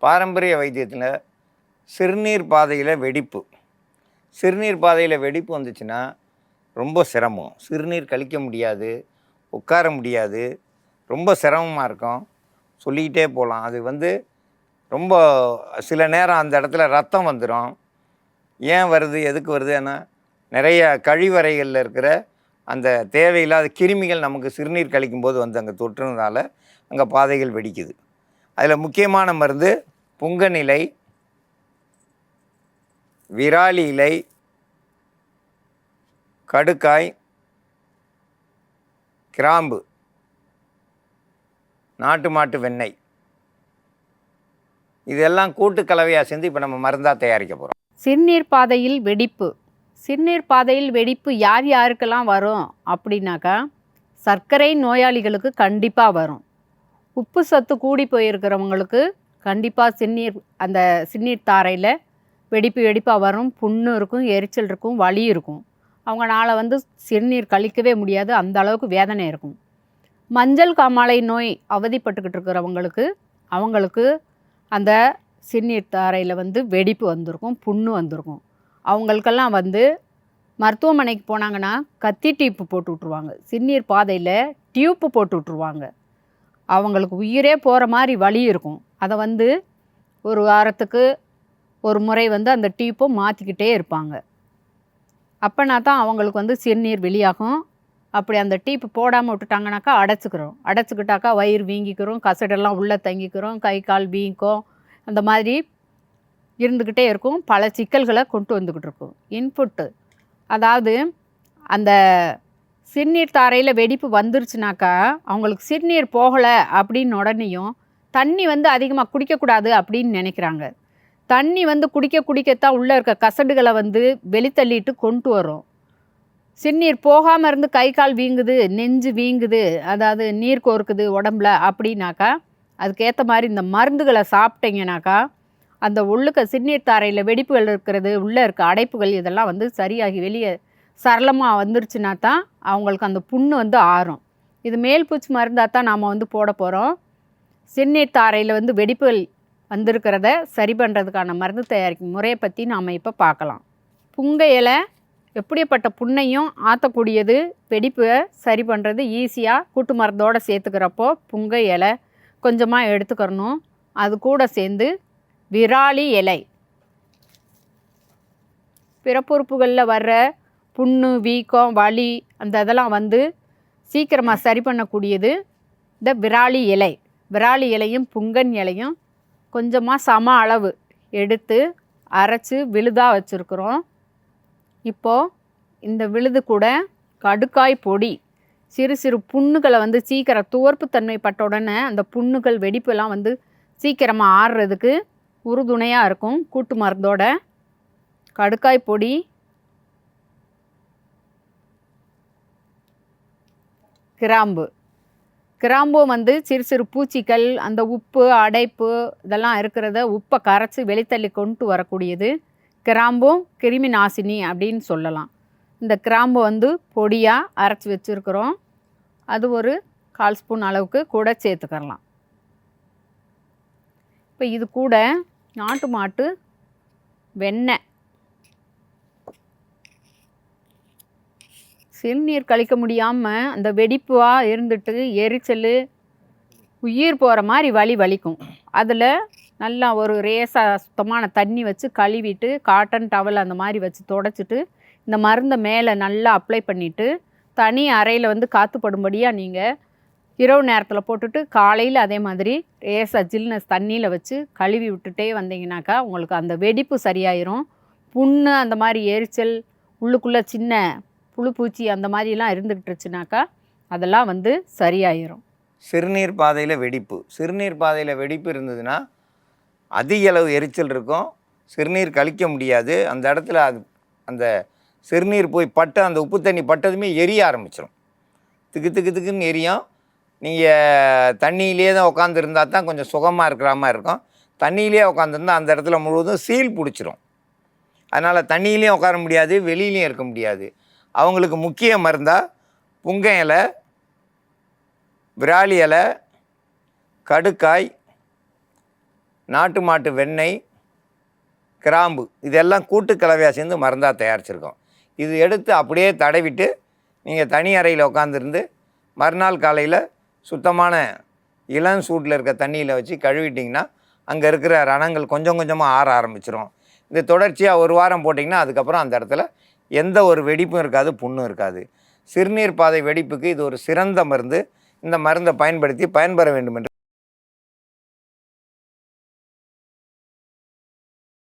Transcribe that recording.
பாரம்பரிய வைத்தியத்தில் சிறுநீர் பாதையில் வெடிப்பு வந்துச்சுன்னா ரொம்ப சிரமம். சிறுநீர் கழிக்க முடியாது, உட்கார முடியாது, ரொம்ப சிரமமாக இருக்கும். சொல்லிக்கிட்டே போகலாம். அது ரொம்ப சில நேரம் அந்த இடத்துல ரத்தம் வந்துடும். ஏன் வருது, எதுக்கு வருது? ஏன்னா நிறைய கழிவறைகளில் இருக்கிற அந்த தேவையில்லாத கிருமிகள் நமக்கு சிறுநீர் கழிக்கும்போது அங்கே தொற்றுனதால அங்கே பாதைகள் வெடிக்குது. அதில் முக்கியமான மருந்து புங்கன் இலை, விராலி இலை, கடுக்காய், கிராம்பு, நாட்டு மாட்டு வெண்ணெய், இதெல்லாம் கூட்டு கலவையாக சேர்ந்து இப்போ நம்ம மருந்தாக தயாரிக்க போகிறோம். சிறுநீர் பாதையில் வெடிப்பு யார் யாருக்கெல்லாம் வரும் அப்படின்னாக்கா, சர்க்கரை நோயாளிகளுக்கு கண்டிப்பாக வரும். உப்பு சத்து கூடி போயிருக்கிறவங்களுக்கு கண்டிப்பாக சிறுநீர் தாரையில் வெடிப்பாக வரும். புண்ணு இருக்கும், எரிச்சல் இருக்கும், வலி இருக்கும். அவங்களால சிறுநீர் கழிக்கவே முடியாது, அந்த அளவுக்கு வேதனை இருக்கும். மஞ்சள் காமாலை நோய் அவதிப்பட்டுக்கிட்டு இருக்கிறவங்களுக்கு அந்த சிறுநீர் தாரையில் வெடிப்பு வந்திருக்கும், புண்ணு வந்திருக்கும். அவங்களுக்கெல்லாம் மருத்துவமனைக்கு போனாங்கன்னா கத்தி டியூப்பு போட்டு விட்ருவாங்க. சிறுநீர் பாதையில் டியூப்பு போட்டு விட்ருவாங்க. அவங்களுக்கு உயிரே போகிற மாதிரி வலி இருக்கும். அதை ஒரு வாரத்துக்கு ஒரு முறை அந்த டியூப்பை மாற்றிக்கிட்டே இருப்பாங்க. அப்போனா தான் அவங்களுக்கு சிறுநீர் வெளியாகும். அப்படி அந்த டியூப்பு போடாமல் விட்டுட்டாங்கனாக்கா அடைச்சிக்கிட்டாக்கா வயிறு வீங்கிக்கிறோம், கசடெல்லாம் உள்ளே தங்கிக்கிறோம், கை கால் வீங்கும், அந்த மாதிரி இருந்துக்கிட்டே இருக்கும். பல சிக்கல்களை கொண்டு வந்துக்கிட்டு இருக்கும். இன்புட்டு, அதாவது அந்த சிறுநீர் தாரையில் வெடிப்பு வந்துருச்சுனாக்கா அவங்களுக்கு சிறுநீர் போகலை அப்படின்னு உடனேயும் தண்ணி அதிகமாக குடிக்கக்கூடாது அப்படின்னு நினைக்கிறாங்க. தண்ணி குடிக்கத்தான் உள்ளே இருக்க கசடுகளை வெளித்தள்ளிட்டு கொண்டு வரும். சிறுநீர் போகாமல் இருந்து கை கால் வீங்குது, நெஞ்சு வீங்குது, அதாவது நீர் கோர்க்குது உடம்புல அப்படின்னாக்கா அதுக்கேற்ற மாதிரி இந்த மருந்துகளை சாப்பிட்டீங்கனாக்கா அந்த உள்ளுக்க சிறுநீர் தாரையில் வெடிப்புகள் இருக்கிறது, உள்ளே இருக்க அடைப்புகள் இதெல்லாம் சரியாகி வெளியே சரளமாக வந்துருச்சுன்னா தான் அவங்களுக்கு அந்த புண்ணு ஆறும். இது மேல் பூச்சி மருந்தாக தான் நாம் போட போகிறோம். சிறுநீர் தாரையில் வெடிப்புகள் வந்திருக்கிறத சரி பண்ணுறதுக்கான மருந்து தயாரிக்கும் முறையை பற்றி நாம் இப்போ பார்க்கலாம். புங்க இலை எப்படிப்பட்ட புண்ணையும் ஆற்றக்கூடியது. வெடிப்பை சரி பண்ணுறது ஈஸியாக கூட்டு மருந்தோடு சேர்த்துக்கிறப்போ புங்க இலை கொஞ்சமாக எடுத்துக்கிறணும். அது கூட சேர்ந்து விராலி இலை, பிறப்புறுப்புகளில் வர்ற புண்ணு, வீக்கம், வலி இதெல்லாம் சீக்கிரமாக சரி பண்ணக்கூடியது இந்த விராலி இலை. விராலி இலையும் புங்கன் இலையும் கொஞ்சமாக சம அளவு எடுத்து அரைச்சி விழுதாக வச்சுருக்குறோம். இப்போது இந்த விழுது கூட கடுக்காய் பொடி, சிறு சிறு புண்ணுகளை சீக்கிரம் துவர்ப்புத்தன்மை பட்ட உடனே அந்த புண்ணுகள் வெடிப்பெல்லாம் சீக்கிரமாக ஆறுறதுக்கு உறுதுணையாக இருக்கும். கூட்டு மருந்தோட கடுக்காய் பொடி, கிராம்பும் சிறு சிறு பூச்சிகள், அந்த உப்பு அடைப்பு இதெல்லாம் இருக்கிறத உப்பை கரைச்சி வெளித்தள்ளி கொண்டு வரக்கூடியது. கிராம்பும் கிருமி நாசினி அப்படின்னு சொல்லலாம். இந்த கிராம்பு பொடியாக அரைச்சி வச்சுருக்குறோம். அது ஒரு 1/4 ஸ்பூன் அளவுக்கு கூட சேர்த்துக்கலாம். இப்போ இது கூட நாட்டு மாட்டு வெண்ணெய், சிறுநீர் கழிக்க முடியாமல் அந்த வெடிப்பாக இருந்துட்டு எரிச்சல், உயிர் போகிற மாதிரி வலிக்கும். அதில் நல்லா ஒரு சுத்தமான தண்ணி வச்சு கழுவிட்டு காட்டன் டவல் அந்த மாதிரி வச்சு தொடச்சிட்டு இந்த மருந்தை மேலே நல்லா அப்ளை பண்ணிவிட்டு தனி அறையில் காற்றுப்படும்படியாக நீங்கள் இரவு நேரத்தில் போட்டுட்டு காலையில் அதே மாதிரி ஜில்னஸ் தண்ணியில் வச்சு கழுவி விட்டுட்டே வந்தீங்கன்னாக்கா உங்களுக்கு அந்த வெடிப்பு சரியாயிரும். புண்ணு, அந்த மாதிரி எரிச்சல், உள்ளுக்குள்ளே சின்ன புழு பூச்சி அந்த மாதிரிலாம் இருந்துக்கிட்டுருச்சுனாக்கா அதெல்லாம் சரியாயிரும். சிறுநீர் பாதையில் வெடிப்பு இருந்ததுன்னா அதிக அளவு எரிச்சல் இருக்கும், சிறுநீர் கழிக்க முடியாது. அந்த இடத்துல அந்த சிறுநீர் போய் பட்டு அந்த உப்பு தண்ணி பட்டதுமே எரிய ஆரம்பிச்சிடும். திக்குன்னு எரியும். நீங்கள் தண்ணியிலே தான் உட்காந்துருந்தா தான் கொஞ்சம் சுகமாக இருக்கிற மாதிரி இருக்கும். தண்ணியிலே உட்காந்துருந்தா அந்த இடத்துல முழுவதும் சீல் பிடிச்சிரும். அதனால் தண்ணியிலையும் உட்கார முடியாது, வெளியிலையும் இருக்க முடியாது. அவங்களுக்கு முக்கிய மருந்தாக புங்க இலை, விராலி இலை, கடுக்காய், நாட்டு மாட்டு வெண்ணெய், கிராம்பு இதெல்லாம் கூட்டு கலவையாக சேர்ந்து மருந்தாக தயாரிச்சிருக்கோம். இது எடுத்து அப்படியே தடவிட்டு நீங்கள் தனி அறையில் உட்காந்துருந்து மறுநாள் காலையில் சுத்தமான இளம் சூட்டில் இருக்க தண்ணியில் வச்சு கழுவிட்டிங்கன்னா அங்கே இருக்கிற ரணங்கள் கொஞ்சம் கொஞ்சமாக ஆற ஆரம்பிச்சிடும். இது தொடர்ச்சியாக ஒரு வாரம் போட்டிங்கன்னா அதுக்கப்புறம் அந்த இடத்துல எந்த ஒரு வெடிப்பும் இருக்காது, புண்ணும் இருக்காது. சிறுநீர் பாதை வெடிப்புக்கு இது ஒரு சிறந்த மருந்து. இந்த மருந்தை பயன்படுத்தி பயன்பெற வேண்டும் என்று